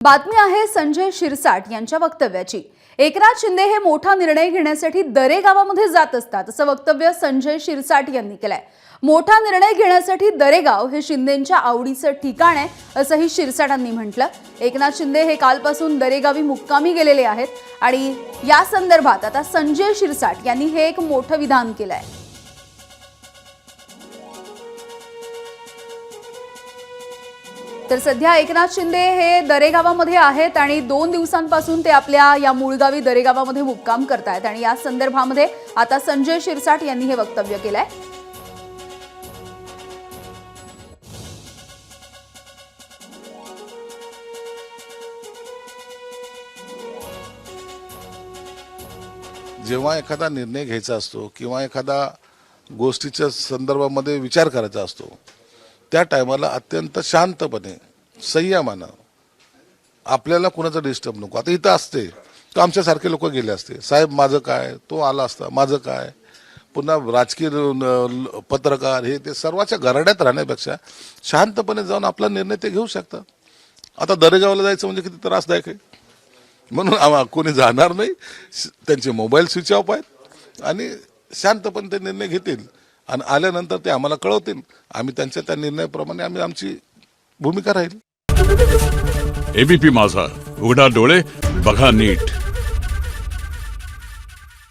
बातमी आहे संजय शिरसाट यांच्या वक्तव्याची। एकनाथ शिंदे हे मोठा निर्णय घेण्यासाठी दरेगावामध्ये जात असतात असं वक्तव्य संजय शिरसाट यांनी केलंय। मोठा निर्णय घेण्यासाठी दरेगाव हे शिंदेंच्या आवडीचं ठिकाण आहे असंही शिरसाटांनी म्हटलं। एकनाथ शिंदे हे कालपासून दरेगावी मुक्कामी गेलेले आहेत आणि या संदर्भात आता संजय शिरसाट यांनी हे एक मोठं विधान केलंय। तर सध्या एकनाथ शिंदे हे दरेगावामध्ये आहेत आणि 2 दिवसांपासून ते आपल्या या मूळगावी दरेगावामध्ये मुक्काम करतायत आणि या संदर्भामध्ये आता संजय शिरसाट यांनी हे वक्तव्य केलंय। जेव्हा एखादा निर्णय घ्यायचा असतो किंवा एखादा गोष्टीच्या संदर्भामध्ये विचार करायचा असतो त्या टायमाला अत्यंत शांतपणे संयमानं आपल्याला कुणाचं डिस्टर्ब नको। आता इथं असते तर आमच्यासारखे लोक गेले असते, साहेब माझं काय, तो आला असता माझं काय, पुन्हा राजकीय पत्रकार हे ते सर्वाच्या घराड्यात राहण्यापेक्षा शांतपणे जाऊन आपला निर्णय ते घेऊ शकतात। आता दरेगावला जायचं म्हणजे किती त्रासदायक आहे, म्हणून कोणी जाणार नाही, त्यांचे मोबाईल स्विच ऑफ आहेत आणि शांतपणे ते निर्णय घेतील आणि आल्यानंतर ते आम्हाला कळवतील। आम्ही त्यांच्या त्या निर्णयाप्रमाणे आमची भूमिका राहील। एबीपी माझा, उघडा डोळे बघा नीट।